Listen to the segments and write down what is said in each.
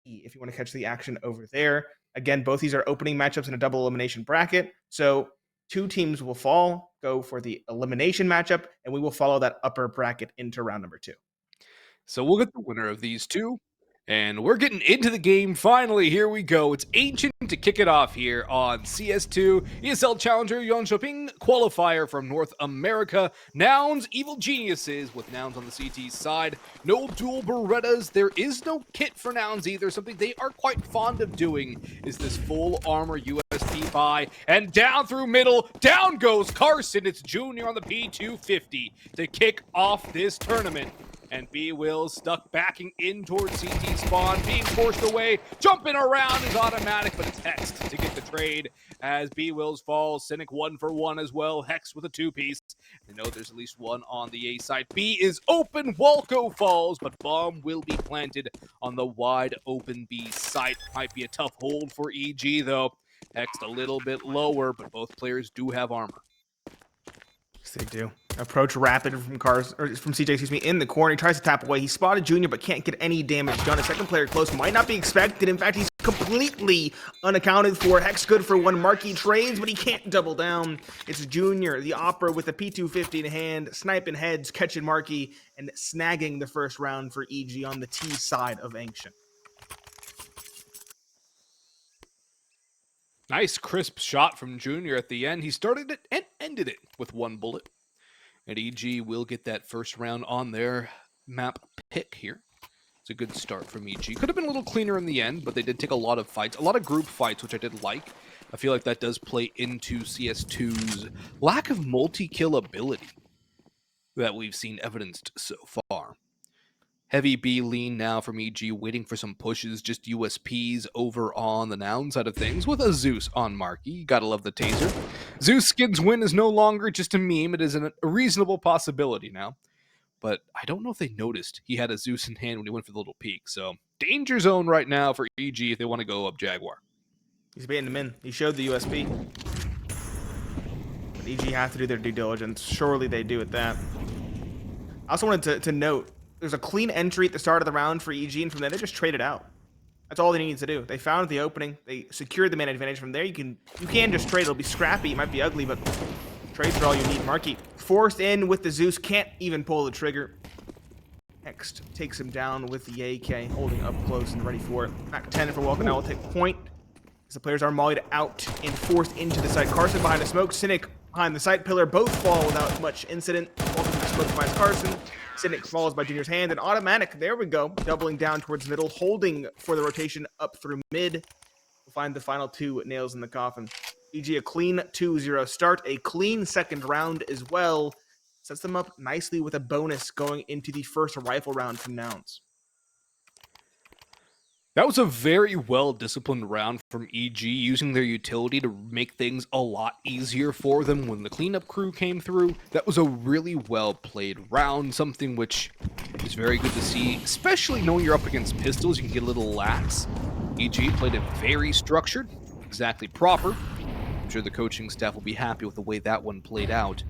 if you want to catch the action over there. Again, both these are opening matchups in a double elimination bracket. So 2 teams will go for the elimination matchup, and we will follow that upper bracket into round number 2. So we'll get the winner of these two. And we're getting into the game finally. Here we go. It's Ancient to kick it off here on CS2 ESL Challenger Jönköping qualifier from North America. Nouns, Evil Geniuses with Nouns on the CT side. No dual Berettas. There is no kit for Nouns either. Something they are quite fond of doing is this full armor USP buy. And down through middle, down goes Carson. It's Junior on the P250 to kick off this tournament. And B-Will stuck backing in towards CT spawn, being forced away. Jumping around is automatic, but it's Hexed to get the trade as B-Wills falls. Cynic 1 for 1 as well. Hex with a 2-piece. They know there's at least one on the A side. B is open. Walco falls, but bomb will be planted on the wide open B site. Might be a tough hold for EG though. Hexed a little bit lower, but both players do have armor. Yes, they do. Approach rapid from CJ, in the corner. He tries to tap away. He spotted Junior, but can't get any damage done. A second player close might not be expected. In fact, he's completely unaccounted for. Hex good for 1. MarKE trades, but he can't double down. It's Junior, the Opera, with a P250 in hand, sniping heads, catching MarKE, and snagging the first round for EG on the T side of Ancient. Nice crisp shot from Junior at the end. He started it and ended it with 1 bullet. And EG will get that first round on their map pick here. It's a good start from EG. Could have been a little cleaner in the end, but they did take a lot of fights, a lot of group fights, which I did like. I feel like that does play into CS2's lack of multi-kill ability that we've seen evidenced so far. Heavy B lean now from EG, waiting for some pushes, just USPs over on the Noun side of things with a Zeus on MarKE. You gotta love the taser. Zeus skins win is no longer just a meme, it is a reasonable possibility now. But I don't know if they noticed he had a Zeus in hand when he went for the little peek, so danger zone right now for EG if they want to go up Jaguar. He's baiting him in. He showed the USP. But EG have to do their due diligence. Surely they do at that. I also wanted to note, there's a clean entry at the start of the round for EG, and from there they just traded out. That's all they needed to do. They found the opening. They secured the man advantage. From there, you can just trade. It'll be scrappy. It might be ugly, but trades are all you need. MarKE forced in with the Zeus. Can't even pull the trigger. Next takes him down with the AK, holding up close and ready for it. Back 10 for Walker. Now will take point. As the players are mollied out and forced into the site. Carson behind the smoke. Cynic behind the site pillar. Both fall without much incident. Walker the smoke finds Carson. Cynic falls by Junior's hand, and automatic, there we go, doubling down towards middle, holding for the rotation up through mid. We'll find the final 2 nails in the coffin. EG a clean 2-0 start, a clean second round as well. Sets them up nicely with a bonus going into the first rifle round from Nouns. That was a very well-disciplined round from EG, using their utility to make things a lot easier for them when the cleanup crew came through. That was a really well-played round, something which is very good to see, especially knowing you're up against pistols. You can get a little lax. EG played it very structured, exactly proper. I'm sure the coaching staff will be happy with the way that one played out.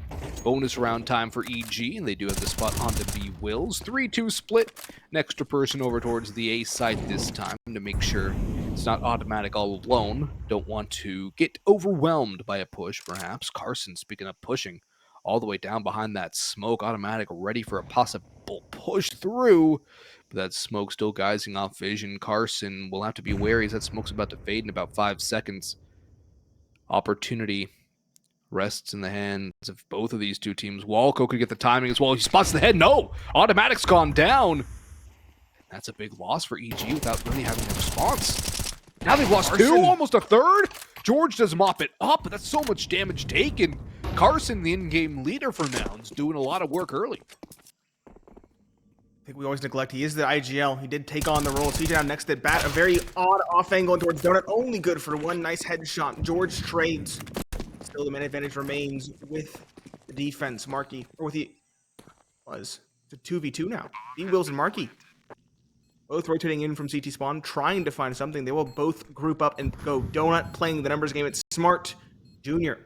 Bonus round time for EG, and they do have the spot onto B-Wills. 3-2 split. An extra person over towards the A side this time to make sure it's not automatic all alone. Don't want to get overwhelmed by a push, perhaps. Carson's picking up pushing all the way down behind that smoke. Automatic ready for a possible push through. But that smoke still guising off vision. Carson will have to be wary as that smoke's about to fade in about 5 seconds. Opportunity rests in the hands of both of these two teams. Walco could get the timing as well. He spots the head. No! Automatic's gone down. That's a big loss for EG without really having a response. Now they've lost Carson. 2, almost a third. Jeorge does mop it up, but that's so much damage taken. Carson, the in-game leader for Nouns, doing a lot of work early. I think we always neglect he is the IGL. He did take on the role. CJ down next at bat. A very odd off angle towards Donut. Only good for 1 nice headshot. Jeorge trades. Still the man advantage remains with the defense. MarKE, or with the, it's a 2v2 now. B-Wills and MarKE. Both rotating in from CT spawn, trying to find something. They will both group up and go. Donut playing the numbers game. It's smart. Junior.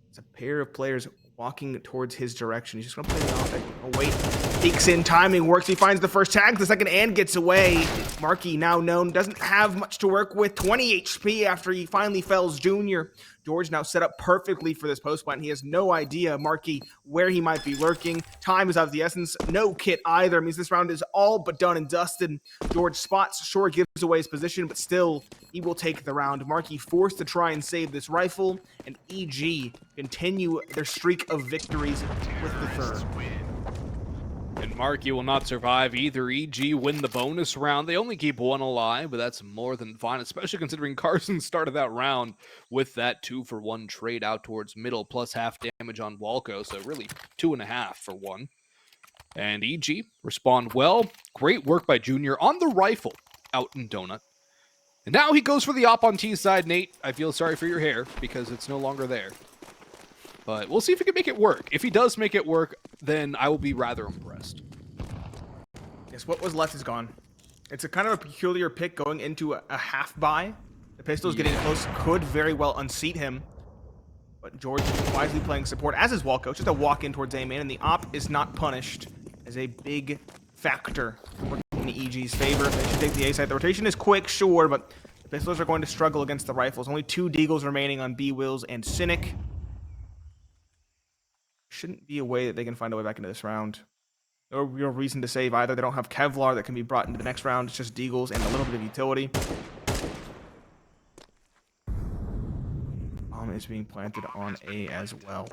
It's a pair of players walking towards his direction. He's just gonna play the offense. Oh wait, peeks in, timing works. He finds the first tag, the second, and gets away. MarKE, now known, doesn't have much to work with. 20 HP after he finally fells Junior. Jeorge now set up perfectly for this post plant. He has no idea, MarKE, where he might be lurking. Time is of the essence. No kit either. It means this round is all but done and dusted. Jeorge spots, sure gives away his position, but still, he will take the round. MarKE forced to try and save this rifle, and EG continue their streak of victories with the third. And MarKE will not survive either. EG win the bonus round. They only keep one alive, but that's more than fine, especially considering Carson started that round with that 2-for-1 trade out towards middle, plus half damage on Walco, so really 2.5 for 1. And EG respond well. Great work by Junior on the rifle out in Donut. And now he goes for the op on T side. Nate, I feel sorry for your hair because it's no longer there. But we'll see if he can make it work. If he does make it work, then I will be rather impressed. Yes, what was left is gone. It's a kind of a peculiar pick going into a half buy. The pistol's getting close, could very well unseat him. But Jeorge is wisely playing support, as is Walco. Just a walk in towards A-main, and the op is not punished as a big factor working in EG's favor. They should take the A side. The rotation is quick, sure, but the pistols are going to struggle against the rifles. Only 2 Deagles remaining on B-Wills and Cynic. Shouldn't be a way that they can find a way back into this round. No real reason to save either. They don't have Kevlar that can be brought into the next round. It's just Deagles and a little bit of utility. Bomb is being planted on A as well.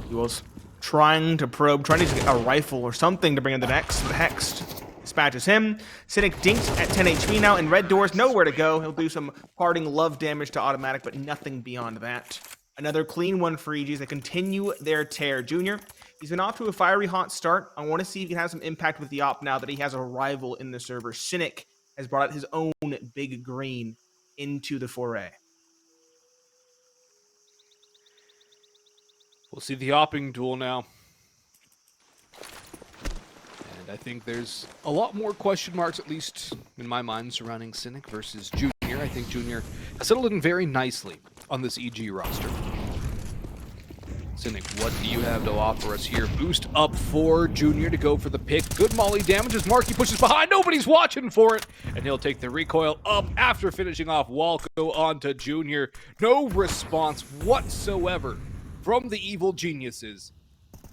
B-Wills trying to probe, trying to get a rifle or something to bring in the next. The Hext dispatches him. Cynic dinks at 10 HP now, and Red Door's nowhere to go. He'll do some parting love damage to automatic, but nothing beyond that. Another clean one for EG as they continue their tear. Junior, he's been off to a fiery hot start. I want to see if he can have some impact with the op now that he has a rival in the server. Cynic has brought out his own big green into the foray. We'll see the opping duel now. And I think there's a lot more question marks, at least in my mind, surrounding Cynic versus Junior. I think Junior has settled in very nicely on this EG roster. Cynic, what do you have to offer us here? Boost up for Junior to go for the pick. Good molly damages. MarKE pushes behind. Nobody's watching for it. And he'll take the recoil up after finishing off Walco onto Junior. No response whatsoever from the evil geniuses.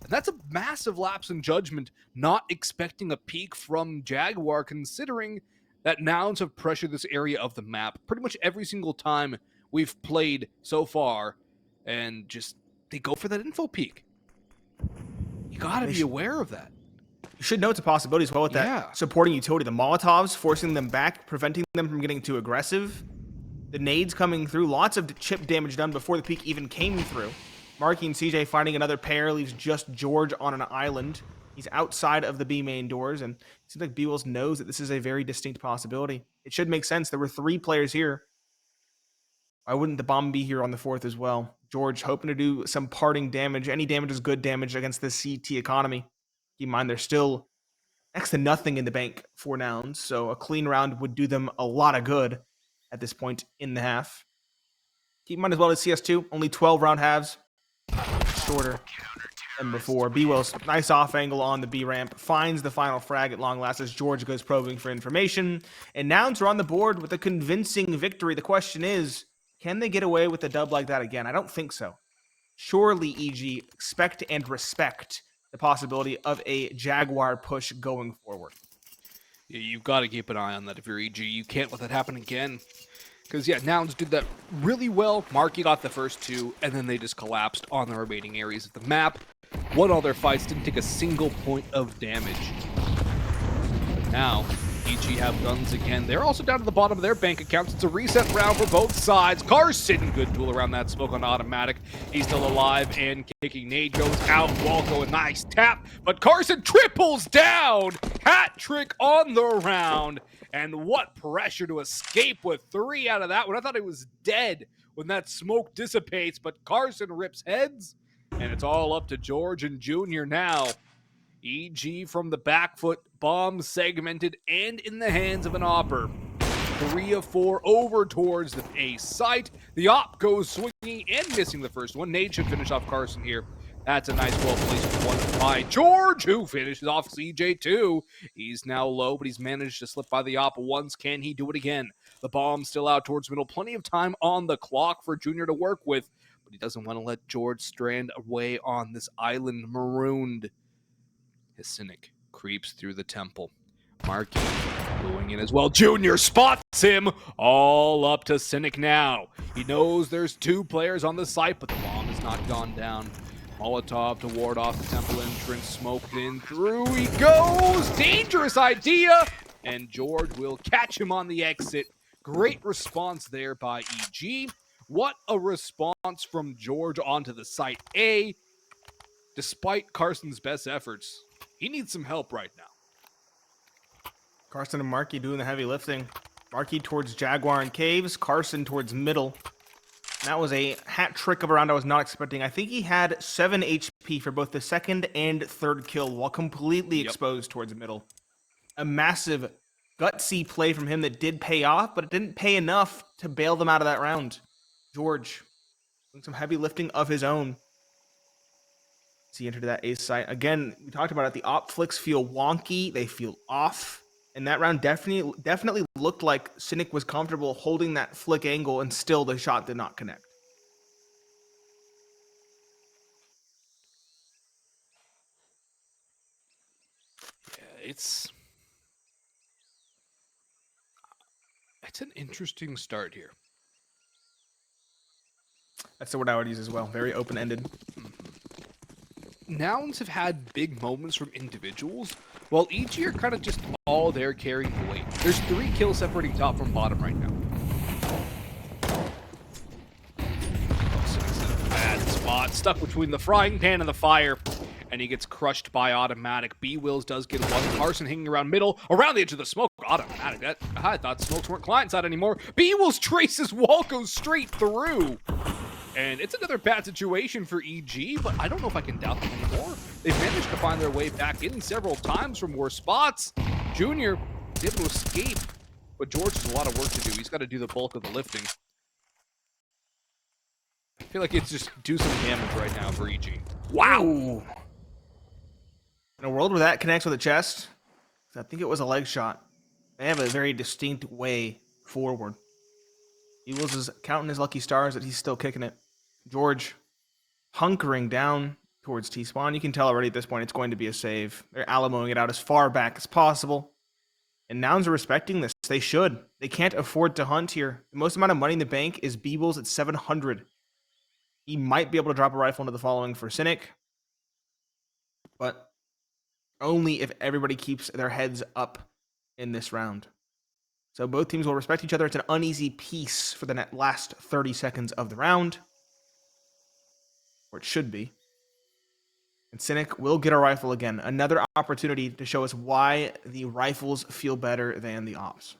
And that's a massive lapse in judgment, not expecting a peek from Jaguar, considering that Nouns have pressured this area of the map pretty much every single time we've played so far, and just they go for that info peek. You gotta be aware of that. You should know it's a possibility as well with that supporting utility. The Molotovs forcing them back, preventing them from getting too aggressive. The nades coming through, lots of chip damage done before the peek even came through. MarKE and CJ finding another pair, leaves just Jeorge on an island. He's outside of the B main doors, and it seems like B-Wills knows that this is a very distinct possibility. It should make sense. There were 3 players here. Why wouldn't the bomb be here on the 4th as well? Jeorge hoping to do some parting damage. Any damage is good damage against the CT economy. Keep in mind, there's still next to nothing in the bank for Nouns, so a clean round would do them a lot of good at this point in the half. Keep in mind as well as CS2, only 12 round halves. Shorter than before. B-Wills, nice off angle on the B ramp, finds the final frag at long last as Jeorge goes probing for information. And Nouns are on the board with a convincing victory. The question is, can they get away with a dub like that again? I don't think so. Surely EG expect and respect the possibility of a Jaguar push going forward. Yeah, you've got to keep an eye on that if you're EG. You can't let that happen again. Because, yeah, Nouns did that really well. MarKE got the first 2, and then they just collapsed on the remaining areas of the map. Won all their fights, didn't take a single point of damage. But now, EG have guns again. They're also down to the bottom of their bank accounts. It's a reset round for both sides. Carson, good duel around that smoke on automatic. He's still alive and kicking. Nade goes out. Walco, a nice tap. But Carson triples down. Hat trick on the round. And what pressure to escape with 3 out of that one. I thought he was dead when that smoke dissipates, but Carson rips heads. And it's all up to Jeorge and Junior now. EG from the back foot, bomb segmented and in the hands of an opper. 3 of 4 over towards the A site. The op goes swinging and missing the first one. Nate should finish off Carson here. That's a nice, well-placed one by George, who finishes off CJ2. He's now low, but he's managed to slip by the op once. Can he do it again? The bomb's still out towards middle. Plenty of time on the clock for Junior to work with, but he doesn't want to let George strand away on this island marooned. His Cynic creeps through the temple. MarKE going in as well. Junior spots him. All up to Cynic now. He knows there's 2 players on the site, but the bomb has not gone down. Molotov to ward off the temple entrance. Smoked in. Through he goes. Dangerous idea. And George will catch him on the exit. Great response there by EG. What a response from George onto the site A. Despite Carson's best efforts, he needs some help right now. Carson and MarKE doing the heavy lifting. MarKE towards Jaguar and Caves. Carson towards middle. That was a hat trick of a round I was not expecting. I think he had 7 HP for both the second and third kill while completely exposed towards middle. A massive, gutsy play from him that did pay off, but it didn't pay enough to bail them out of that round. George doing some heavy lifting of his own. As he entered that ace site. Again, we talked about it. The op flicks feel wonky. They feel off. And that round definitely looked like Cynic was comfortable holding that flick angle, and still the shot did not connect. Yeah, it's an interesting start here. That's the word I would use as well. Very open-ended. Nouns have had big moments from individuals, while EG are kind of just all there carrying the weight. There's 3 kills separating top from bottom right now. Bad spot, stuck between the frying pan and the fire, and he gets crushed by Automatic. B-Wills does get one. Carson hanging around middle, around the edge of the smoke. Automatic, I thought smokes weren't client side anymore. B-Wills traces wall, goes straight through. And it's another bad situation for EG, but I don't know if I can doubt them anymore. They've managed to find their way back in several times from worse spots. Junior is able to escape, but George has a lot of work to do. He's got to do the bulk of the lifting. I feel like it's just do some damage right now for EG. Wow! In a world where that connects with a chest, I think it was a leg shot. They have a very distinct way forward. Eagles is counting his lucky stars that he's still kicking it. George hunkering down towards T-spawn. You can tell already at this point it's going to be a save. They're Alamoing it out as far back as possible. And Nouns are respecting this. They should. They can't afford to hunt here. The most amount of money in the bank is Beebles at 700. He might be able to drop a rifle into the following for Cynic. But only if everybody keeps their heads up in this round. So both teams will respect each other. It's an uneasy piece for the last 30 seconds of the round. Or it should be. And Cynic will get a rifle again. Another opportunity to show us why the rifles feel better than the ops.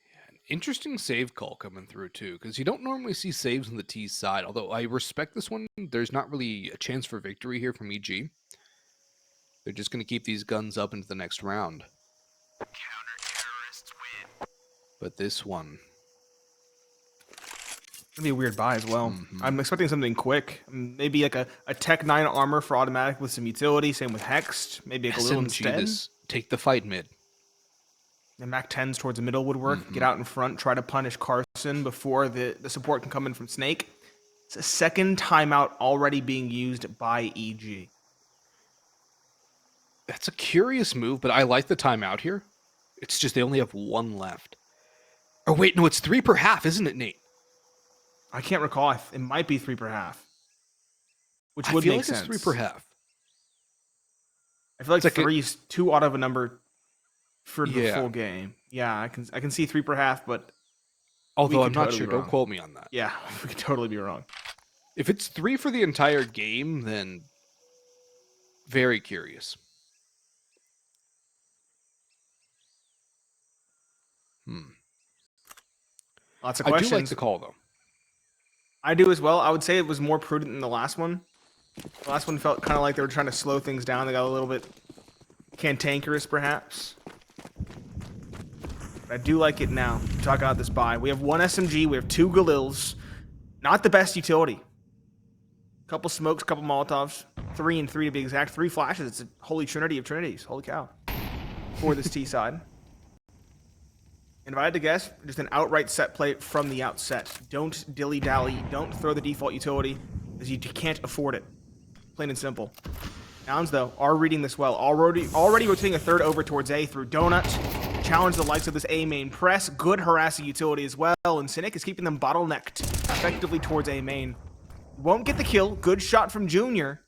Yeah, an interesting save call coming through too, because you don't normally see saves on the T side. Although I respect this one, there's not really a chance for victory here from EG. They're just going to keep these guns up into the next round. Counter-terrorists win. But this one... It's going to be a weird buy as well. I'm expecting something quick. Maybe like a Tech 9 armor for Automatic with some utility. Same with Hexed. Maybe a Galil instead. This. Take the fight mid. The Mac 10s towards the middle would work. Get out in front. Try to punish Carson before the support can come in from Snake. It's a second timeout already being used by EG. That's a curious move, but I like the timeout here. It's just they only have 1 left. Oh, wait, no, it's 3 per half, isn't it, Nate? I can't recall. It might be 3 per half. Which would make sense. I feel like it's 3 per half. I feel like it's 3 is too odd of a number for the full game. Yeah, I can see 3 per half, but... Although I'm not sure. Don't quote me on that. Yeah, we could totally be wrong. If it's 3 for the entire game, then very curious. Lots of questions. I do like the call, though. I do as well. I would say it was more prudent than the last one. The last one felt kind of like they were trying to slow things down. They got a little bit cantankerous, perhaps. But I do like it now. Talk about this buy. We have one SMG. We have 2 Galils. Not the best utility. Couple smokes, couple Molotovs. 3 and 3 to be exact. 3 flashes. It's a holy trinity of trinities. Holy cow. For this T side. And if I had to guess, just an outright set play from the outset. Don't dilly-dally. Don't throw the default utility, because you can't afford it. Plain and simple. Nouns, though, are reading this well. Already rotating a third over towards A through Donut. Challenge the likes of this A main press. Good harassing utility as well. And Cynic is keeping them bottlenecked effectively towards A main. Won't get the kill. Good shot from Junior.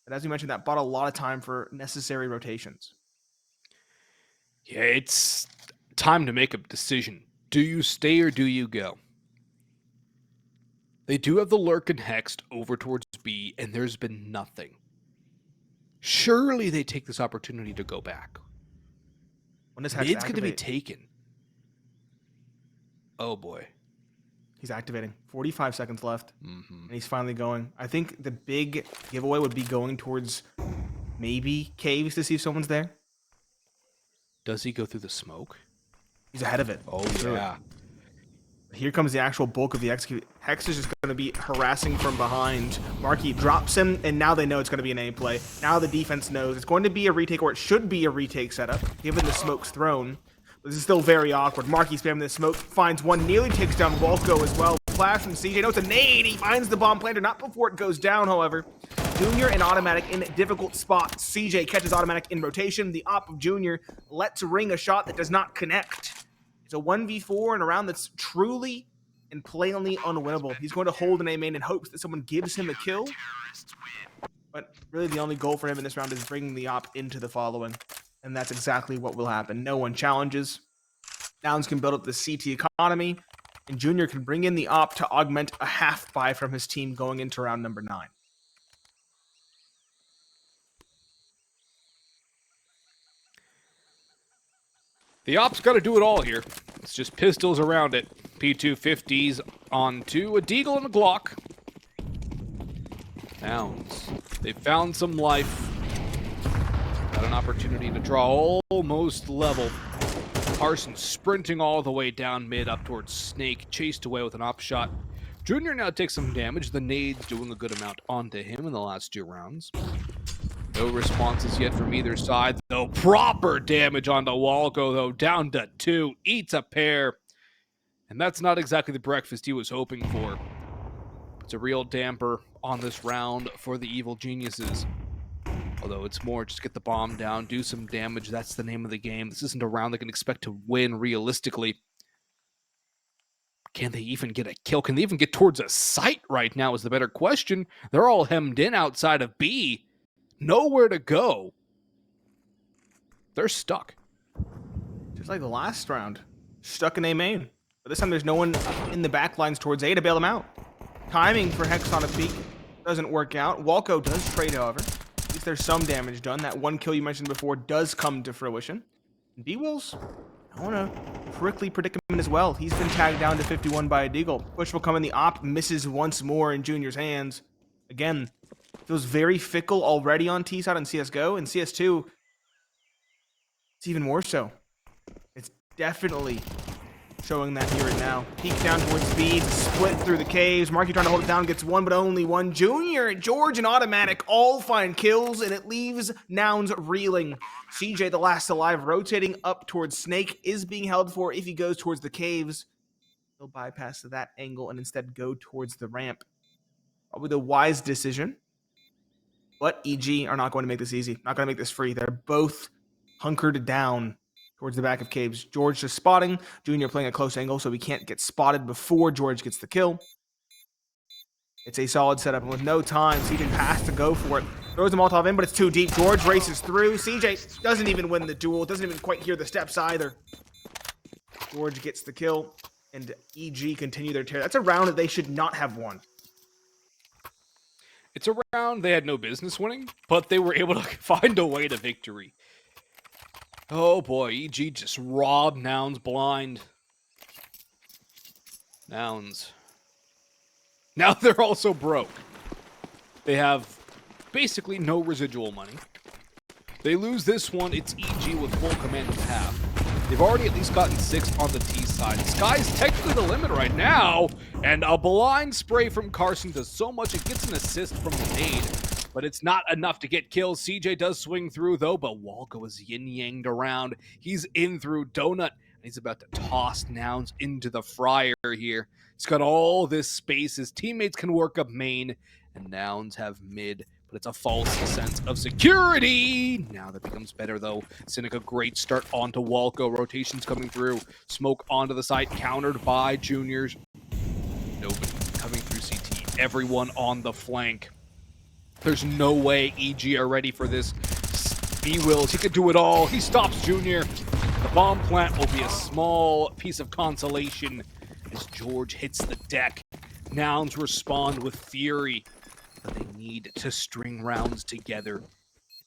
But as we mentioned, that bought a lot of time for necessary rotations. Yeah, it's time to make a decision. Do you stay or do you go? They do have the Lurk and Hexed over towards B, and there's been nothing. Surely they take this opportunity to go back. When is Hex Mid's going to be activate? taken. Oh boy. He's activating. 45 seconds left. Mm-hmm. And he's finally going. I think the big giveaway would be going towards maybe caves to see if someone's there. Does he go through the smoke? He's ahead of it. Oh, yeah. Here comes the actual bulk of the execute. Hex is just going to be harassing from behind. MarKE drops him, and now they know it's going to be an A play. Now the defense knows it's going to be a retake, or it should be a retake setup, given the smoke's thrown. But this is still very awkward. MarKE spamming the smoke, finds one, nearly takes down Walco as well. Flash from CJ. No, it's a nade. He finds the bomb planter, not before it goes down, however. Junior and Automatic in difficult spot. CJ catches Automatic in rotation. The op of Junior lets ring a shot that does not connect. It's a 1v4 in a round that's truly and plainly unwinnable. He's going to hold an A main in hopes that someone gives him a kill. But really the only goal for him in this round is bringing the op into the following. And that's exactly what will happen. No one challenges. Nouns can build up the CT economy. And Junior can bring in the op to augment a half buy from his team going into round number 9. The op's got to do it all here. It's just pistols around it. P250s onto a Deagle and a Glock. Nouns. They found some life. Got an opportunity to draw almost level. Carson sprinting all the way down mid up towards Snake. Chased away with an op shot. Junior now takes some damage. The nades doing a good amount onto him in the last 2 rounds. No responses yet from either side, though. Proper damage onto Walco, though. Down to 2. Eats a pair. And that's not exactly the breakfast he was hoping for. It's a real damper on this round for the evil geniuses. Although it's more just get the bomb down, do some damage. That's the name of the game. This isn't a round they can expect to win realistically. Can they even get a kill? Can they even get towards a site right now is the better question. They're all hemmed in outside of B. Nowhere to go. They're stuck. Just like the last round. Stuck in A main. But this time there's no one in the back lines towards A to bail them out. Timing for Hex on a peak doesn't work out. Walco does trade, however. At least there's some damage done. That one kill you mentioned before does come to fruition. D-Will's on a prickly predicament as well. He's been tagged down to 51 by a Deagle. Push will come in. The op misses once more in Junior's hands. Again, feels very fickle already on T side and CSGO. And CS2, it's even more so. It's definitely showing that here and now. Peek down towards B, split through the caves. MarKE trying to hold it down, gets one, but only one. Junior, George, and Automatic all find kills, and it leaves Nouns reeling. CJ, the last alive, rotating up towards Snake, is being held for if he goes towards the caves. He'll bypass that angle and instead go towards the ramp. Probably the wise decision. But EG are not going to make this easy. Not going to make this free. They're both hunkered down towards the back of caves. George just spotting. Junior playing a close angle so he can't get spotted before George gets the kill. It's a solid setup, and with no time, CJ has to go for it. Throws the Molotov in, but it's too deep. George races through. CJ doesn't even win the duel. Doesn't even quite hear the steps either. George gets the kill, and EG continue their tear. That's a round that they should not have won. It's a round they had no business winning, but they were able to find a way to victory. Oh boy, EG just robbed Nouns blind. Nouns. Now they're also broke. They have basically no residual money. They lose this one, it's EG with full command of half. They've already at least gotten 6 on the T side. Sky's technically the limit right now, and a blind spray from Carson does so much. It gets an assist from the nade, but it's not enough to get kills. CJ does swing through, though, but Walgo is yin-yanged around. He's in through Donut, and he's about to toss Nouns into the fryer here. He's got all this space. His teammates can work up main, and Nouns have mid, but it's a false sense of security. Now that becomes better, though. Cynic, a great start onto Walco. Rotations coming through. Smoke onto the side, countered by Juniors. Nobody coming through CT. Everyone on the flank. There's no way EG are ready for this. B-Wills, he could do it all. He stops Junior. The bomb plant will be a small piece of consolation as jeorge hits the deck. Nouns respond with fury, but they need to string rounds together.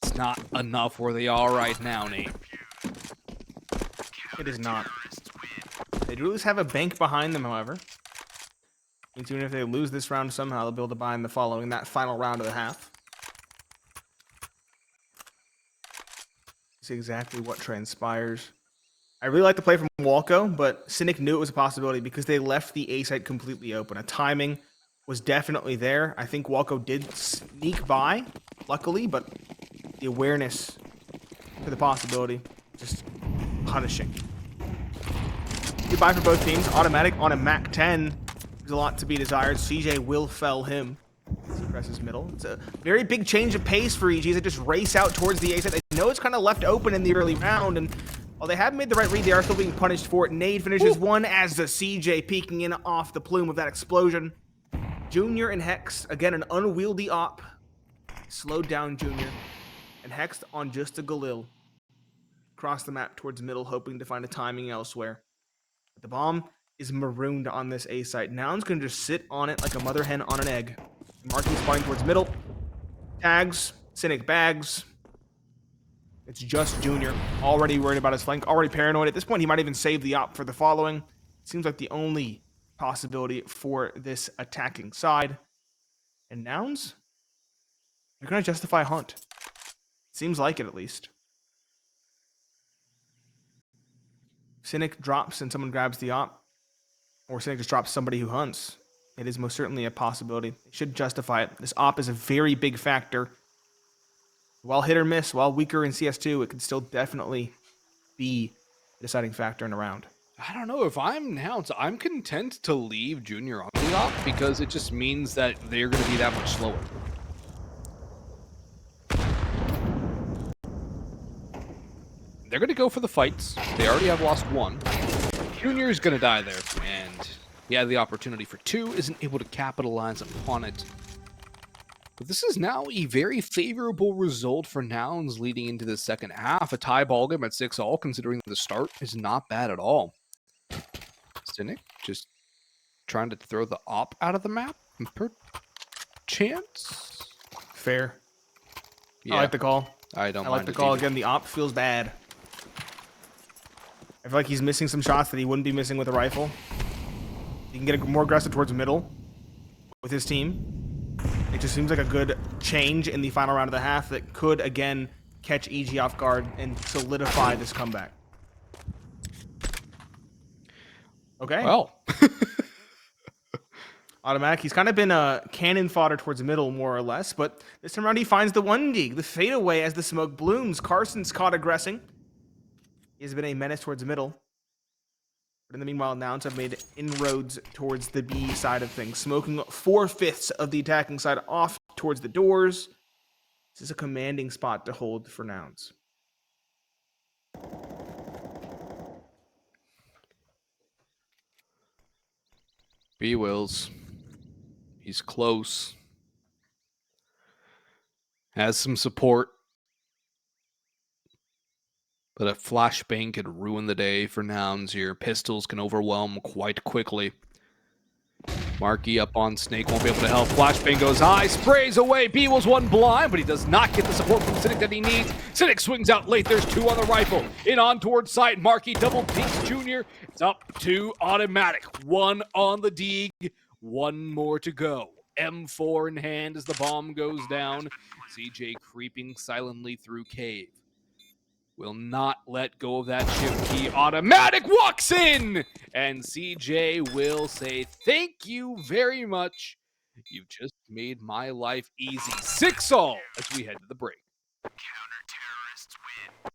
It's not enough where they are right now, Nate. It is not. They do at least have a bank behind them, however. Means even if they lose this round somehow, they'll be able to buy in the following, that final round of the half. See exactly what transpires. I really like the play from Walco, but Cynic knew it was a possibility because they left the A site completely open. A timing was definitely there. I think Walco did sneak by, luckily, but the awareness for the possibility, just punishing. Goodbye for both teams. Automatic on a MAC 10. There's a lot to be desired. CJ will fell him as he presses middle. It's a very big change of pace for EG. They just race out towards the A site. They know it's kind of left open in the early round, and while they haven't made the right read, they are still being punished for it. Nade finishes one as the CJ peeking in off the plume of that explosion. Junior and Hex, again, an unwieldy op. Slowed down Junior. And Hex on just a Galil. Across the map towards middle, hoping to find a timing elsewhere. But the bomb is marooned on this A site. Nouns can just sit on it like a mother hen on an egg. MarKE spawning towards middle. Tags. Cynic bags. It's just Junior. Already worried about his flank. Already paranoid. At this point, he might even save the op for the following. Seems like the only possibility for this attacking side. And Nouns? They're going to justify Hunt. Seems like it, at least. Cynic drops and someone grabs the op. Or Cynic just drops somebody who hunts. It is most certainly a possibility. They should justify it. This op is a very big factor. While hit or miss, while weaker in CS2, it could still definitely be a deciding factor in a round. I don't know. If I'm Nouns, I'm content to leave Junior on the op because it just means that they're going to be that much slower. They're going to go for the fights. They already have lost one. Junior's going to die there, and he had the opportunity for 2, isn't able to capitalize upon it. But this is now a very favorable result for Nouns leading into the second half. A tie ball game at 6-all, considering the start, is not bad at all. Cynic just trying to throw the op out of the map, per chance. Fair. Yeah, I like the call. I don't I like mind the it call. either. Again, the op feels bad. I feel like he's missing some shots that he wouldn't be missing with a rifle. He can get more aggressive towards the middle with his team. It just seems like a good change in the final round of the half that could, again, catch EG off guard and solidify this comeback. Okay. Well. Automatic. He's kind of been a cannon fodder towards the middle, more or less, but this time around he finds the 1D, the fadeaway as the smoke blooms. Carson's caught aggressing. He has been a menace towards the middle. But in the meanwhile, Nouns have made inroads towards the B side of things, smoking 4/5 of the attacking side off towards the doors. This is a commanding spot to hold for Nouns. B-Wills. He's close. Has some support. But a flashbang could ruin the day for Nouns here. Pistols can overwhelm quite quickly. MarKE up on Snake, won't be able to help. Flashbang goes high, sprays away. B-Wills one blind, but he does not get the support from Cynic that he needs. Cynic swings out late. There's 2 on the rifle. In on towards sight. MarKE double peeks Junior. It's up to Automatic. 1 on the Deeg. 1 more to go. M4 in hand as the bomb goes down. CJ creeping silently through cave. will not let go of that shift key. Automatic walks in, and CJ will say, thank you very much. You've just made my life easy. 6-all as we head to the break. Counter-terrorists win.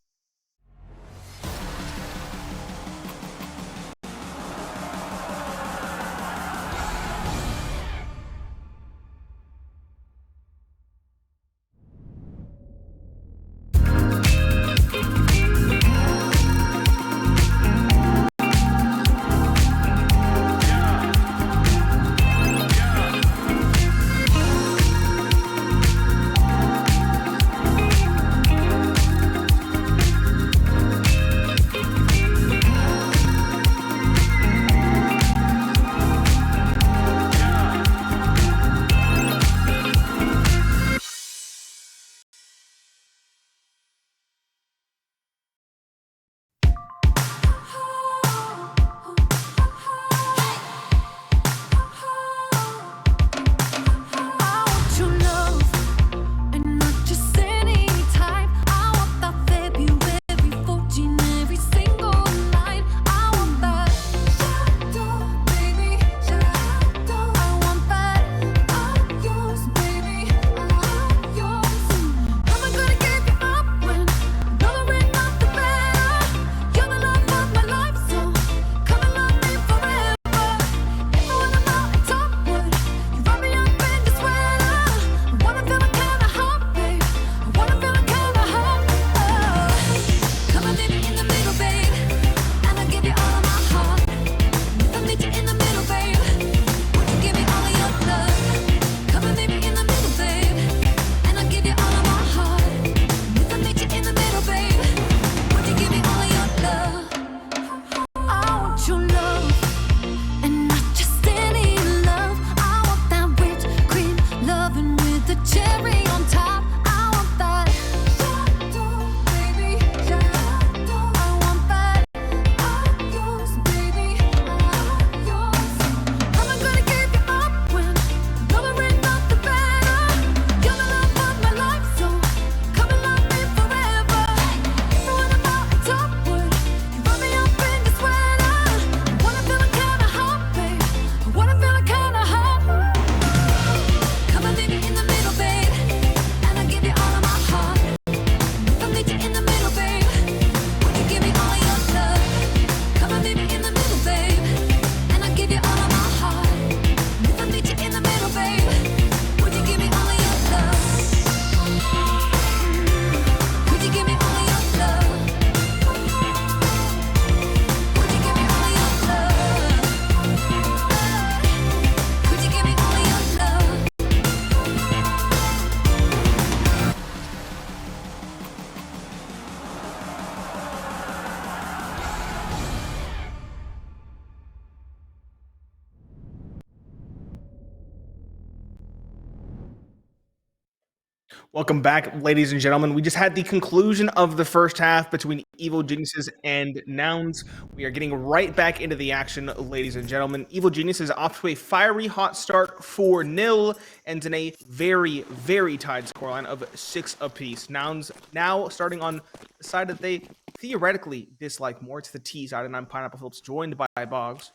Welcome back, ladies and gentlemen. We just had the conclusion of the first half between Evil Geniuses and Nouns. We are getting right back into the action, ladies and gentlemen. Evil Geniuses off to a fiery hot start 4-0 and in a very, very tied scoreline of 6 apiece. Nouns now starting on the side that they theoretically dislike more. It's the T side, and I'm Pineapple Phillips, joined by Boggs.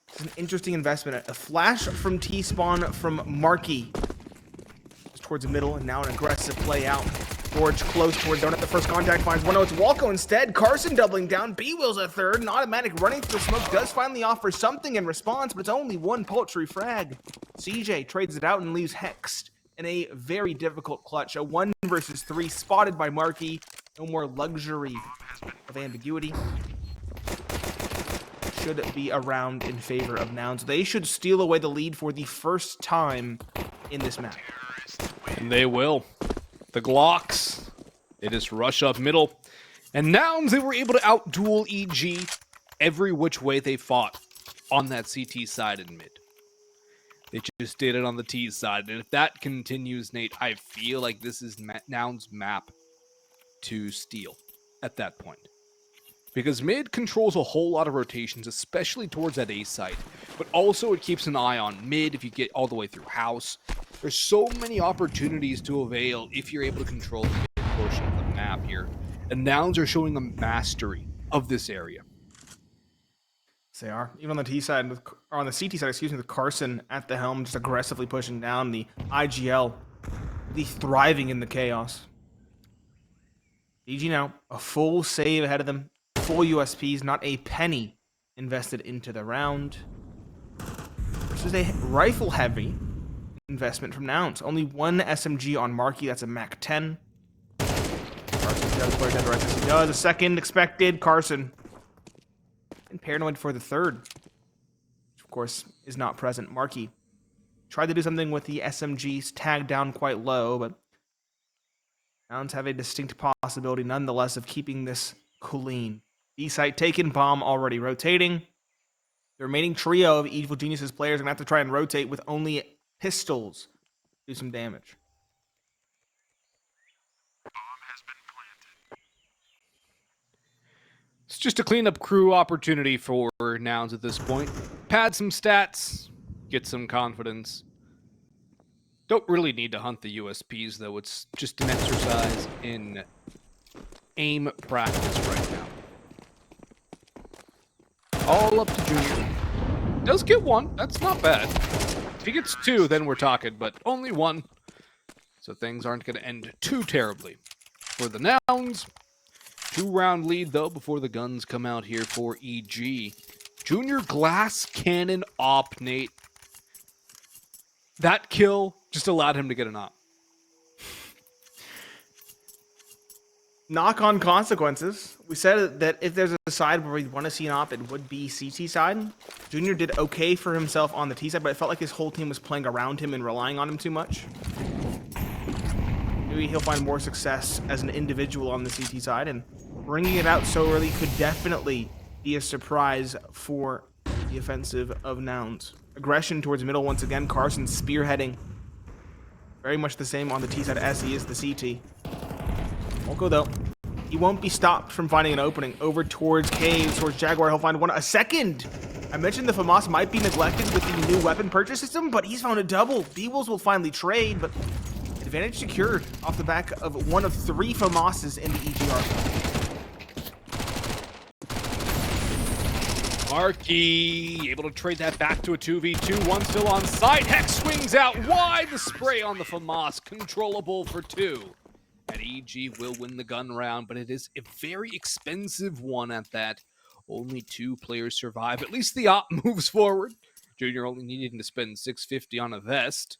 It's an interesting investment. A flash from T-spawn from MarKE towards the middle, and now an aggressive play out. George close towards donut. The first contact finds one. Oh, it's Walco instead. Carson doubling down. B-Will's a third. An automatic running through the smoke does finally offer something in response, but it's only one paltry frag. CJ trades it out and leaves hexed in a very difficult clutch. A 1 versus 3 spotted by MarKE. No more luxury of ambiguity. Should be around in favor of Nouns. They should steal away the lead for the first time in this map. And they will. The Glocks, they just rush up middle. And Nouns, they were able to outduel EG every which way they fought on that CT side and mid. They just did it on the T side. And if that continues, Nate, I feel like this is Nouns' map to steal at that point. Because mid controls a whole lot of rotations, especially towards that A site. But also it keeps an eye on mid if you get all the way through house. There's so many opportunities to avail if you're able to control the mid portion of the map here. And Nouns are showing a mastery of this area. They are. Even on the T side, or on the CT side, excuse me, with Carson at the helm, just aggressively pushing down the IGL, really thriving in the chaos. EG now, a full save ahead of them, full USPs, not a penny invested into the round. Versus a rifle-heavy investment from Nouns. Only one SMG on MarKE, that's a MAC 10. Carson does play dead right as he does. A second expected, Carson. And paranoid for the third, which of course is not present. MarKE tried to do something with the SMGs tagged down quite low, but Nouns have a distinct possibility nonetheless of keeping this clean. B site taken, bomb already rotating. The remaining trio of Evil Geniuses players are going to have to try and rotate with only pistols to do some damage. It's just a cleanup crew opportunity for Nouns at this point. Pad some stats, get some confidence. Don't really need to hunt the USPs, though. It's just an exercise in aim practice right now. All up to Junior. Does get one. That's not bad. If he gets two, then we're talking, but only one. So things aren't going to end too terribly. For the Nouns, 2-round lead, though, before the guns come out here for EG. Junior Glass Cannon op, Nate. That kill just allowed him to get an op. Knock-on consequences. We said that if there's a side where we want to see an op, it would be CT side. Junior did okay for himself on the T side, but it felt like his whole team was playing around him and relying on him too much. Maybe he'll find more success as an individual on the CT side, and bringing it out so early could definitely be a surprise for the offensive of Nouns. Aggression towards middle once again. Carson spearheading. Very much the same on the T side as he is the CT. Volko, though, he won't be stopped from finding an opening over towards caves, towards Jaguar. He'll find a second. I mentioned the FAMAS might be neglected with the new weapon purchase system, but he's found a double. B-Wolves will finally trade, but advantage secured off the back of one of 3 FAMASes in the EGR. MarKE able to trade that back to a 2v2. One still on site. Hex swings out wide. The spray on the FAMAS. Controllable for 2. And EG will win the gun round, but it is a very expensive one at that. Only 2 players survive. At least the op moves forward. Junior only needing to spend $650 on a vest.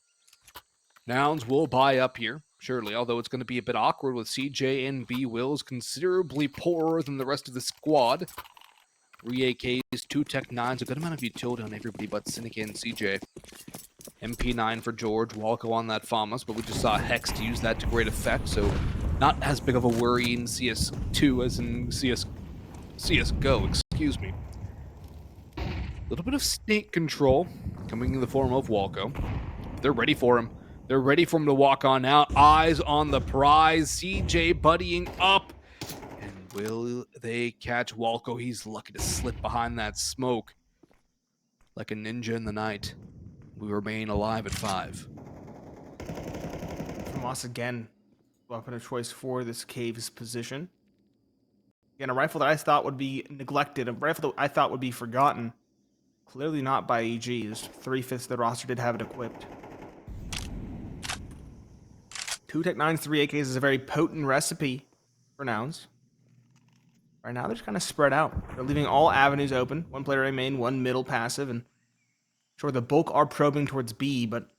Nouns will buy up here, surely, although it's going to be a bit awkward with CJ and B Wills considerably poorer than the rest of the squad. 3 AKs, 2 Tech 9s, a good amount of utility on everybody but Cynic and CJ. MP9 for Jeorge, Walko on that FAMAS, but we just saw Hex to use that to great effect, so not as big of a worry in CS2 as in CSGO, excuse me. A little bit of snake control coming in the form of Walko. They're ready for him. They're ready for him to walk on out. Eyes on the prize. CJ buddying up. And will they catch Walko? He's lucky to slip behind that smoke. Like a ninja in the night. We remain alive at 5. FAMAS again. Weapon of choice for this cave's position. Again, a rifle that I thought would be neglected. A rifle that I thought would be forgotten. Clearly not by EG. Just 3/5 of the roster did have it equipped. 2 Tech 9s, 3 AKs is a very potent recipe for Nouns. Right now, they're just kind of spread out. They're leaving all avenues open. 1 player A main, 1 middle passive, and sure, the bulk are probing towards B, but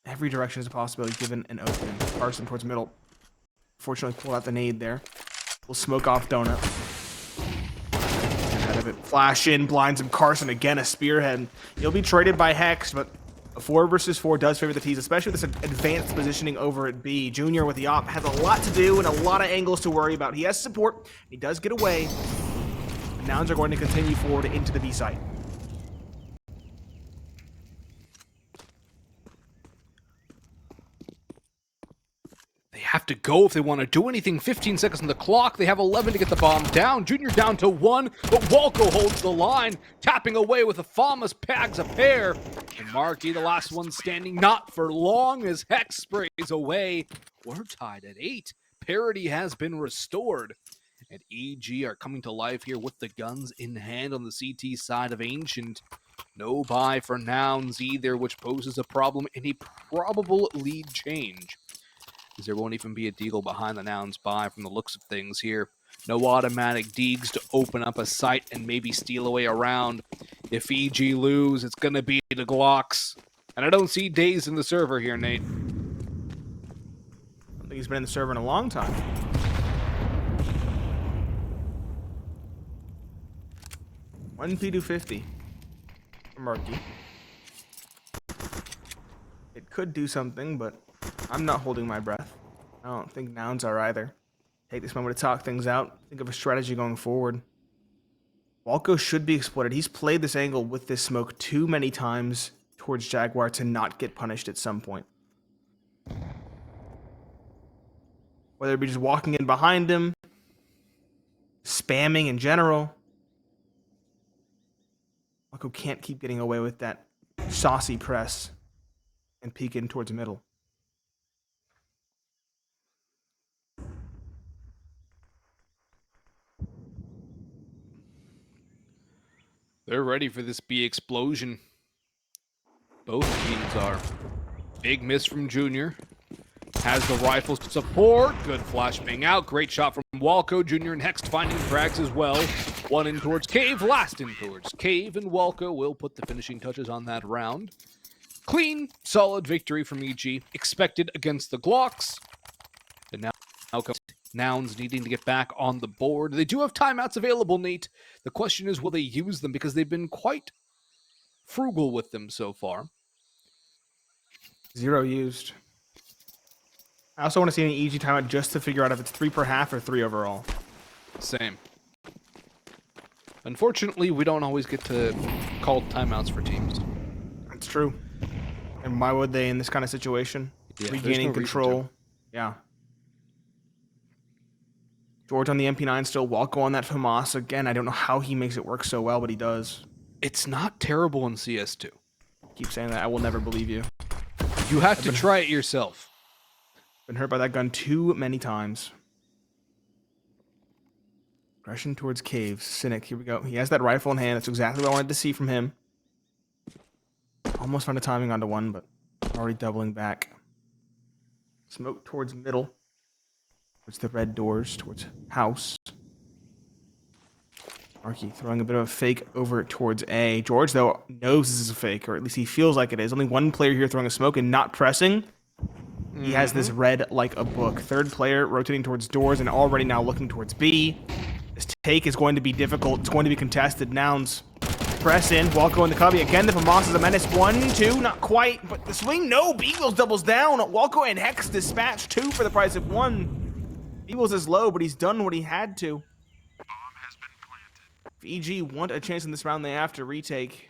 every direction is a possibility given an opening. Carson towards middle. Fortunately, pulled out the nade there. We'll smoke off Donut. Ahead of it. Flash in, blinds him. Carson again, a spearhead. He'll be traded by Hex, but a 4 versus 4 does favor the T's, especially with this advanced positioning over at B. Junior with the op has a lot to do and a lot of angles to worry about. He has support. He does get away. Nouns are going to continue forward into the B site. They have to go if they want to do anything. 15 seconds on the clock. They have 11 to get the bomb down. Junior down to 1, but Walko holds the line, tapping away with a FAMAS, pags a pair. And MarKE, the last one standing, not for long as Hex sprays away. We're tied at 8. parity has been restored. And EG are coming to life here with the guns in hand on the CT side of Ancient. No buy for Nouns either, which poses a problem in a probable lead change, as there won't even be a deagle behind the Nouns buy from the looks of things here. No automatic deags to open up a site and maybe steal away around. If EG lose, it's going to be the Glocks. And I don't see Days in the server here, Nate. I don't think he's been in the server in a long time. One P250 for MarKE. It could do something, but I'm not holding my breath. I don't think Nouns are either. Take this moment to talk things out. Think of a strategy going forward. Walco should be exploited. He's played this angle with this smoke too many times towards Jaguar to not get punished at some point. Whether it be just walking in behind him, spamming in general. Walco can't keep getting away with that saucy press and peek in towards the middle. They're ready for this B explosion. Both teams are. Big miss from Junior. Has the rifles to support. Good flashbang out. Great shot from Walco. Junior and Hext finding frags as well. One in towards Cave, last in towards Cave, and Walco will put the finishing touches on that round. Clean, solid victory from EG. Expected against the Glocks. And now comes Nouns needing to get back on the board. They do have timeouts available, Nate. The question is, will they use them? Because they've been quite frugal with them so far. 0 used. I also want to see an EG timeout just to figure out if it's 3 per half or 3 overall. Same. Unfortunately, we don't always get to call timeouts for teams. That's true. And why would they in this kind of situation? Yeah, regaining control. Yeah. George on the MP9 still. Walco on that FAMAS. Again, I don't know how he makes it work so well, but he does. It's not terrible in CS2. Keep saying that. I will never believe you. You have to try it yourself. Been hurt by that gun too many times. Aggression towards caves. Cynic, here we go. He has that rifle in hand. That's exactly what I wanted to see from him. Almost found a timing onto one, but already doubling back. Smoke towards middle. Towards the red doors. Towards house. MarKE throwing a bit of a fake over towards A. George, though, knows this is a fake, or at least he feels like it is. Only one player here throwing a smoke and not pressing. He has this red like a book. Third player rotating towards doors and already now looking towards B. This take is going to be difficult. It's going to be contested. Nouns press in. Walco in the cubby. Again, the FAMAS is a menace. 1, 2, not quite. But the swing, no. Beagles doubles down. Walco and Hex dispatch 2 for the price of 1. Beagles is low, but he's done what he had to. If EG want a chance in this round, they have to retake.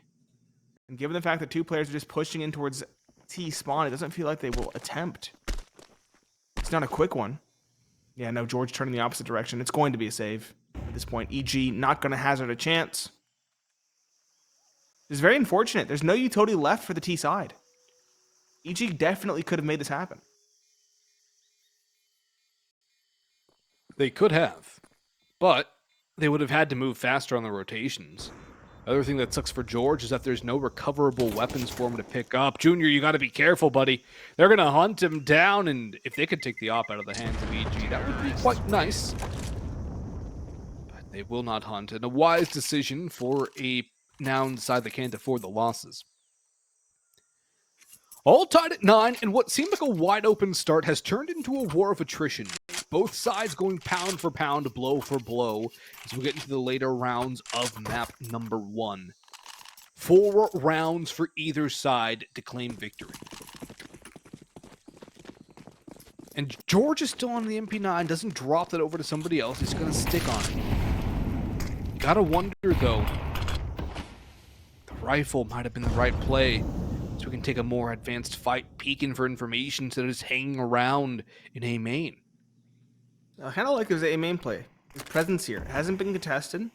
And given the fact that 2 players are just pushing in towards T spawn, it doesn't feel like they will attempt. It's not a quick one. Yeah, no, George turning the opposite direction. It's going to be a save at this point. EG not going to hazard a chance. It's very unfortunate. There's no utility left for the T side. EG definitely could have made this happen. They could have, but they would have had to move faster on the rotations. Other thing that sucks for George is that there's no recoverable weapons for him to pick up. Junior, you got to be careful, buddy. They're going to hunt him down, and if they could take the op out of the hands of EG, that would be quite nice. But they will not hunt, and a wise decision for a Noun side that can't afford the losses. All tied at 9, and what seemed like a wide-open start has turned into a war of attrition. Both sides going pound for pound, blow for blow, as we get into the later rounds of map number 1. 4 rounds for either side to claim victory. And George is still on the MP9, doesn't drop that over to somebody else, he's going to stick on it. Gotta wonder, though, the rifle might have been the right play. So we can take a more advanced fight, peeking for information instead of just hanging around in A main. I kind of like his A main play. His presence here. It hasn't been contested.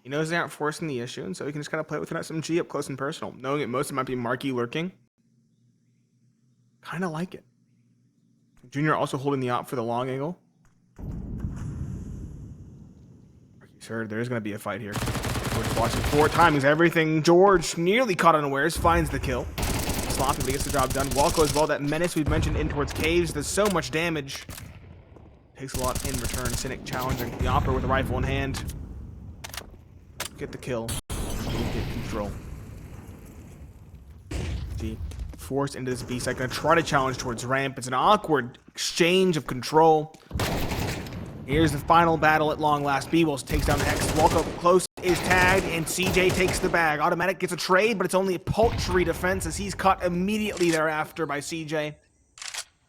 He knows they aren't forcing the issue, and so he can just kind of play with an SMG up close and personal, knowing that most of it might be MarKE lurking. Kind of like it. Junior also holding the op for the long angle. Sure, there's going to be a fight here. George watching 4 timings, everything. George nearly caught unawares, finds the kill. Sloppy, but he gets the job done. Walko as well, that menace we've mentioned in towards caves. There's so much damage. Takes a lot in return. Cynic challenging the Opera with a rifle in hand. Get the kill. Get control. G forced into this B site. Gonna try to challenge towards ramp. It's an awkward exchange of control. Here's the final battle at long last. B-Wolves takes down the Hex. Walko close is tagged, and CJ takes the bag. Automatic gets a trade, but it's only a paltry defense as he's caught immediately thereafter by CJ.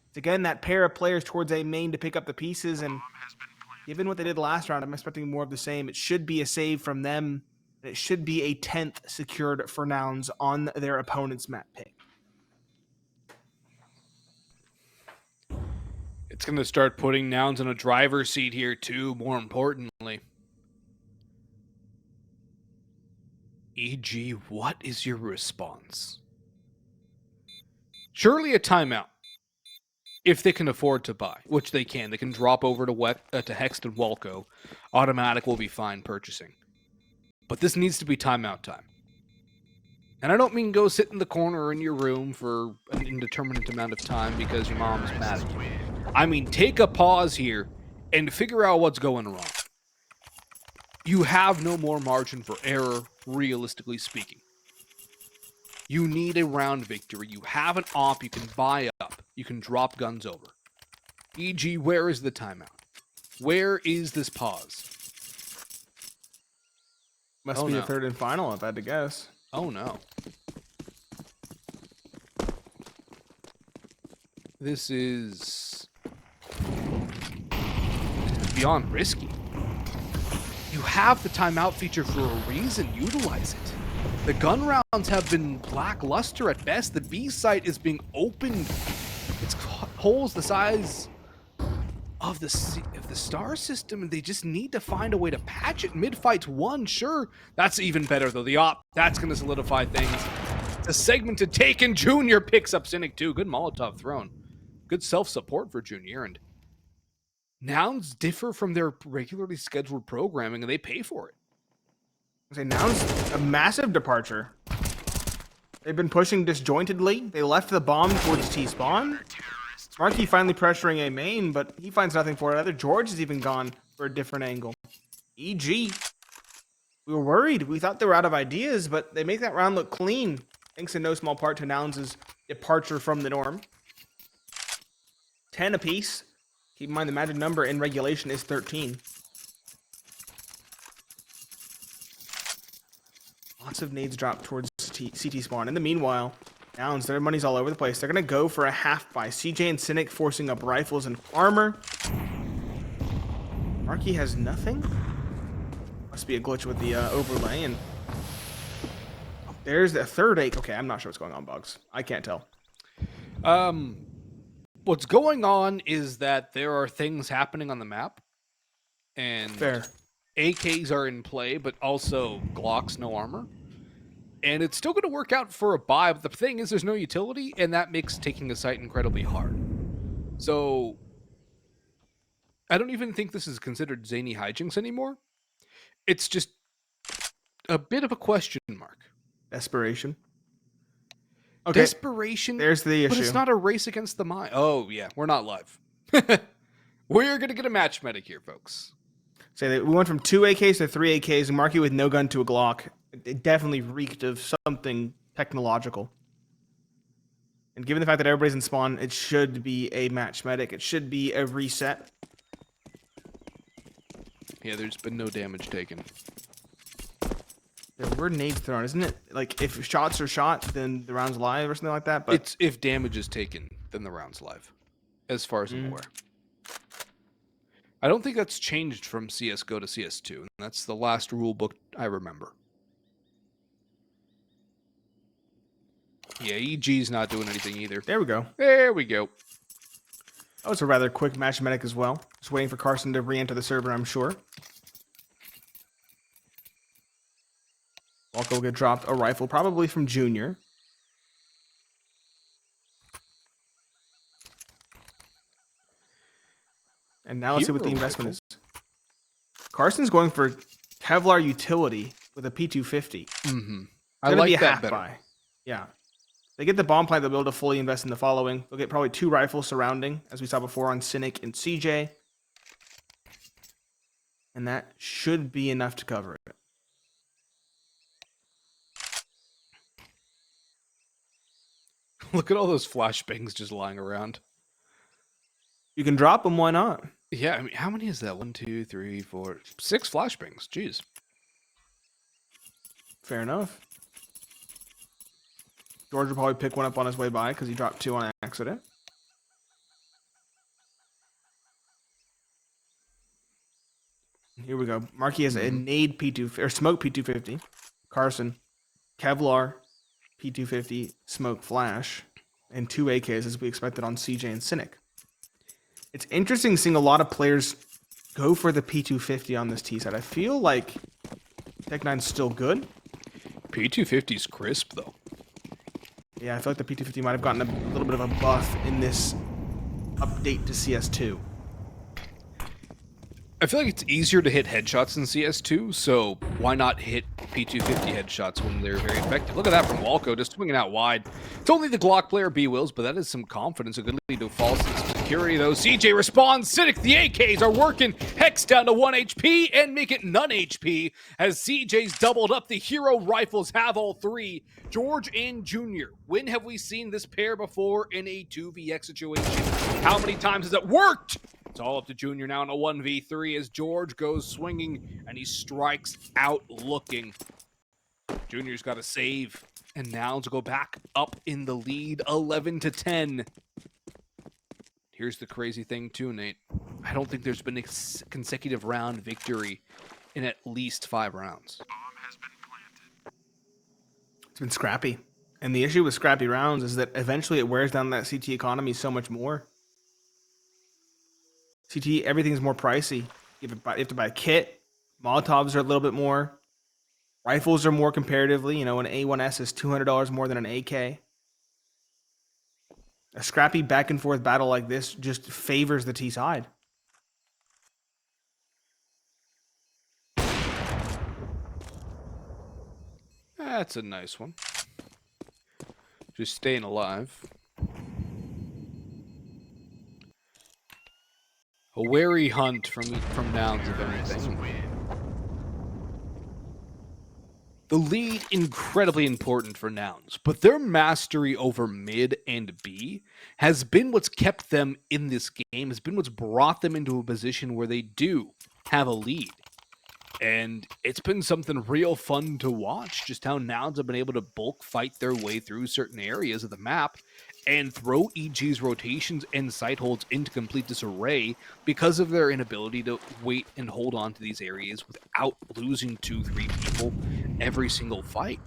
It's again that pair of players towards A main to pick up the pieces, and given what they did last round, I'm expecting more of the same. It should be a save from them. It should be a 10th secured for Nouns on their opponent's map pick. It's going to start putting Nouns in a driver's seat here, too, more importantly. EG, what is your response? Surely a timeout. If they can afford to buy, which they can. They can drop over to Hext and Walko. Automatic will be fine purchasing. But this needs to be timeout time. And I don't mean go sit in the corner in your room for an indeterminate amount of time because your mom's mad at you. I mean, take a pause here and figure out what's going wrong. You have no more margin for error, realistically speaking. You need a round victory. You have an op. You can buy up. You can drop guns over. EG, where is the timeout? Where is this pause? Must be a third and final, if I had to guess. Oh, no. This is beyond risky. You have the timeout feature for a reason. Utilize it. The gun rounds have been lackluster at best. The B site is being opened. It's holes the size of the star system, and they just need to find a way to patch it. Mid-fight's won, sure. That's even better, though. The op, that's going to solidify things. The segment to Taken. Junior picks up Cynic, too. Good Molotov thrown. Good self-support for Junior, and Nouns differ from their regularly scheduled programming, and they pay for it. I say Nouns a massive departure. They've been pushing disjointedly. They left the bomb towards T-spawn. MarKE finally pressuring A main, but he finds nothing for it either. George has even gone for a different angle. EG. We were worried. We thought they were out of ideas, but they make that round look clean. Thanks in no small part to Nouns' departure from the norm. 10 apiece. Keep in mind the magic number in regulation is 13. Lots of nades drop towards CT spawn. In the meanwhile, Nouns, their money's all over the place. They're going to go for a half buy. CJ and Cynic forcing up rifles and armor. MarKE has nothing. Must be a glitch with the overlay. And there's the third ache. Okay, I'm not sure what's going on, Bugs. I can't tell. What's going on is that there are things happening on the map. And Fair. AKs are in play, but also Glocks, no armor. And it's still going to work out for a buy, but the thing is there's no utility, and that makes taking a site incredibly hard. So I don't even think this is considered zany hijinks anymore. It's just a bit of a question mark. Desperation. Okay. Desperation. There's the issue. But it's not a race against the mind. Oh, yeah. We're not live. We're going to get a match medic here, folks. Say that we went from 2 AKs to 3 AKs and MarKE with no gun to a Glock. It definitely reeked of something technological. And given the fact that everybody's in spawn, it should be a match medic. It should be a reset. Yeah, there's been no damage taken. There were nades thrown, isn't it? Like, if shots are shot, then the round's live or something like that? But It's if damage is taken, then the round's live, as far as I'm aware. I don't think that's changed from CSGO to CS2, and that's the last rule book I remember. Yeah, EG's not doing anything either. There we go. There we go. That was a rather quick match medic as well. Just waiting for Carson to re-enter the server, I'm sure. Walko will get dropped a rifle, probably from Junior. And now let's see what the investment is. Carson's going for Kevlar utility with a P250. Mm-hmm. It's I gonna be like a that half better. buy. Yeah. They get the bomb plant, they'll be able to fully invest in the following. They'll get probably 2 rifles surrounding, as we saw before on Cynic and CJ. And that should be enough to cover it. Look at all those flashbangs just lying around. You can drop them, why not? Yeah, I mean, how many is that? 1, 2, 3, 4, 6 flashbangs. Jeez. Fair enough. George will probably pick one up on his way by because he dropped 2 on accident. Here we go. MarKE has a nade P2 or smoke P250. Carson, Kevlar, P250, smoke flash, and 2 AKs as we expected on CJ and Cynic. It's interesting seeing a lot of players go for the P250 on this T side. I feel like Tech9's still good. P250's crisp, though. Yeah, I feel like the P250 might have gotten a little bit of a buff in this update to CS2. I feel like it's easier to hit headshots in CS2, so why not hit P250 headshots when they're very effective? Look at that from Walco, just swinging out wide. It's only the Glock player B-Wills, but that is some confidence. A good lead to false security, though. CJ responds. Cynic, the AKs are working. Hex down to 1 HP and make it none HP as CJ's doubled up. The hero rifles have all 3. George and Junior. When have we seen this pair before in a 2vx situation? How many times has it worked? It's all up to Junior now in a 1v3 as George goes swinging and he strikes out looking. Junior's got a save, and Nouns go back up in the lead, 11-10. Here's the crazy thing too, Nate. I don't think there's been a consecutive round victory in at least 5 rounds. Bomb has been planted. It's been scrappy. And the issue with scrappy rounds is that eventually it wears down that CT economy so much more. CT, everything's more pricey. You have to buy a kit. Molotovs are a little bit more. Rifles are more comparatively. You know, an A1S is $200 more than an AK. A scrappy back and forth battle like this just favors the T side. That's a nice one. Just staying alive. A wary hunt from Nouns, if anything. The lead, incredibly important for Nouns, but their mastery over mid and B has been what's kept them in this game, has been what's brought them into a position where they do have a lead. And it's been something real fun to watch, just how Nouns have been able to bulk fight their way through certain areas of the map and throw EG's rotations and site holds into complete disarray because of their inability to wait and hold on to these areas without losing 2-3 people every single fight.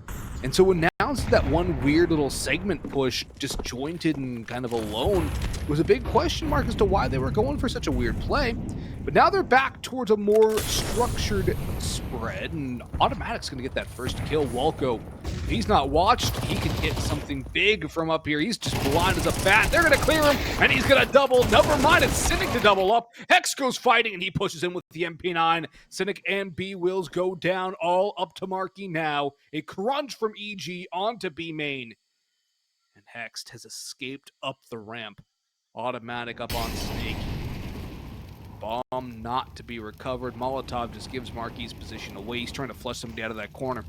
And so when Nouns did that one weird little segment push, disjointed and kind of alone, it was a big question mark as to why they were going for such a weird play. But now they're back towards a more structured spread, and Automatic's going to get that first kill. Walco, if he's not watched, he can hit something big from up here. He's just blind as a bat. They're going to clear him, and he's going to double. Never mind, it's Cynic to double up. Hex goes fighting, and he pushes in with the MP9. Cynic and B-Wills go down, all up to MarKE now. A crunch from EG onto B main. And Hex has escaped up the ramp. Automatic up on Snake. Bomb not to be recovered. Molotov just gives MarKE's position away. He's trying to flush somebody out of that corner.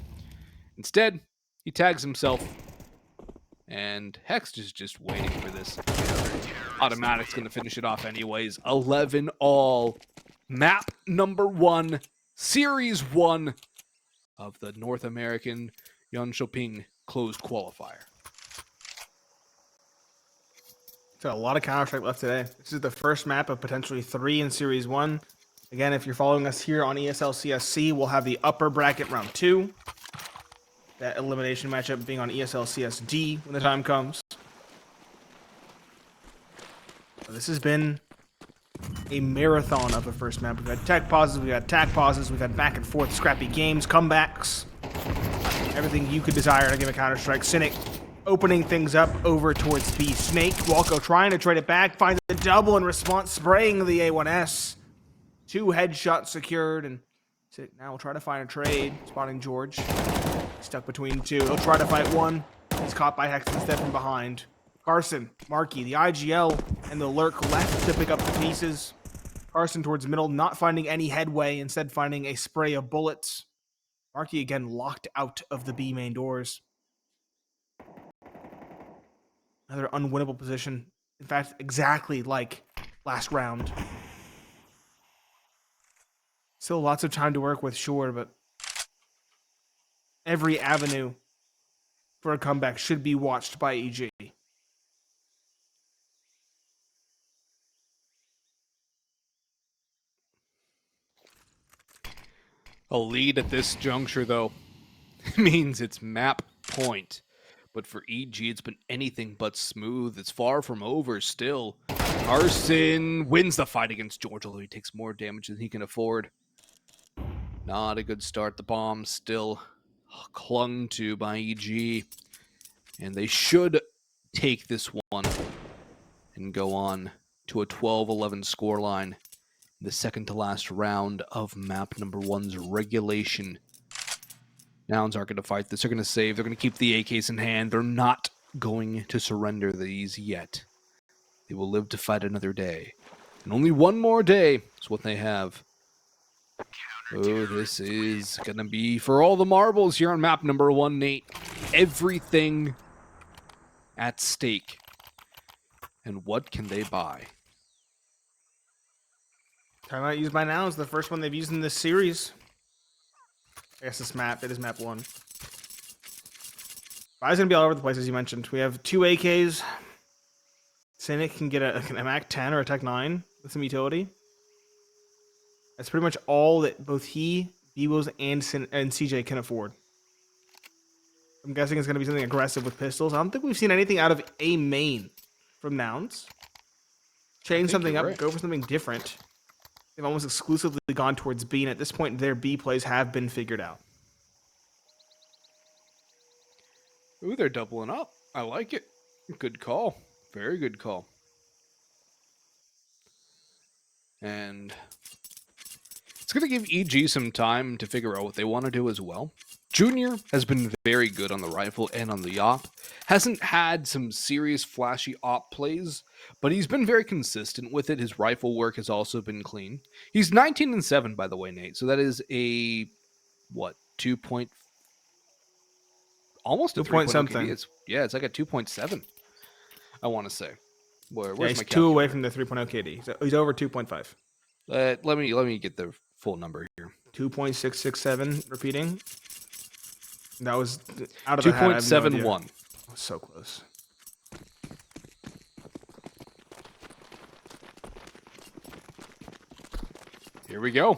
Instead, he tags himself. And Hex is just waiting for this. Automatic's going to finish it off anyways. 11 all. Map number 1. Series 1 of the North American Jönköping closed qualifier. Got a lot of Counter-Strike left today. This is the first map of potentially 3 in Series 1. Again, if you're following us here on ESL CSC, we'll have the upper bracket round 2. That elimination matchup being on ESL CSD when the time comes. So this has been a marathon of a first map. We've had tech pauses, we've had tack pauses, we've had back and forth scrappy games, comebacks. Everything you could desire in a game of Counter-Strike. Cynic opening things up over towards B. Snake, Walco trying to trade it back, finds a double in response, spraying the A1S. 2 headshots secured, and So now we'll try to find a trade. Spotting jeorge. Stuck between two. He'll try to fight one. He's caught by Hex instead from behind. Carson, MarKE, the IGL, and the lurk left to pick up the pieces. Carson towards middle, not finding any headway, instead finding a spray of bullets. MarKE again locked out of the B main doors. Another unwinnable position. In fact, exactly like last round. Still lots of time to work with, sure, but every avenue for a comeback should be watched by EG. A lead at this juncture, though, means it's map point. But for EG, it's been anything but smooth. It's far from over still. Carson wins the fight against jeorge, although he takes more damage than he can afford. Not a good start. The bomb still clung to by EG. And they should take this one and go on to a 12-11 scoreline. The second to last round of map number 1's regulation. Nouns aren't going to fight this. They're going to save. They're going to keep the AKs in hand. They're not going to surrender these yet. They will live to fight another day. And only one more day is what they have. Oh, this is going to be for all the marbles here on map number 1, Nate. Everything at stake. And what can they buy? Timeout used by Nouns, the first one they've used in this series. I guess this map, it is map 1. Buy's gonna be all over the place, as you mentioned. We have 2 AKs. Cynic can get a Mac 10 or a Tech 9 with some utility. That's pretty much all that both he, Bebos, and CJ can afford. I'm guessing it's gonna be something aggressive with pistols. I don't think we've seen anything out of a main from Nouns. Change something up, go for something different. They've almost exclusively gone towards B, and at this point, their B plays have been figured out. Ooh, they're doubling up. I like it. Good call. Very good call. And it's going to give EG some time to figure out what they want to do as well. Junior has been very good on the rifle and on the op. Hasn't had some serious flashy op plays, but he's been very consistent with it. His rifle work has also been clean. He's 19-7, by the way, Nate. So that is a, what, 2 point... Almost a 2 point 3.0 something. KD. It's like a 2.7, I want to say. Where's he's my 2 away from the 3.0 KD. So he's over 2.5. Let me get the full number here. 2.667, repeating. That was out of the hat. 2.71. So close. Here we go.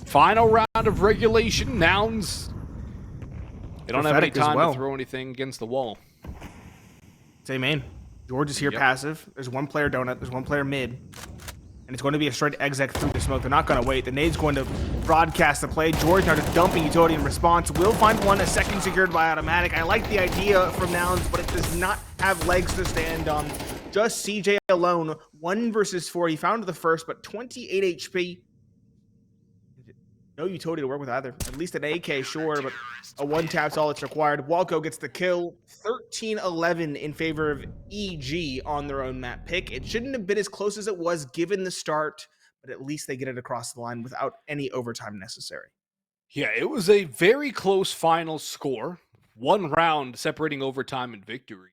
Final round of regulation. Nouns. They don't have any time to throw anything against the wall. Say main. jeorge is here passive. There's one player donut. There's one player mid. And it's going to be a straight exec through the smoke. They're not going to wait. The nade's going to broadcast the play. jeorge now just dumping utility in response. Will find one, a second secured by automatic. I like the idea from Nouns, but it does not have legs to stand on. Just CJ alone, 1 versus 4. He found the first, but 28 HP. No utility to work with either. At least an AK, sure, but a 1-tap's all that's required. Walco gets the kill. 13-11 in favor of EG on their own map pick. It shouldn't have been as close as it was given the start, but at least they get it across the line without any overtime necessary. Yeah, it was a very close final score. 1 round separating overtime and victory.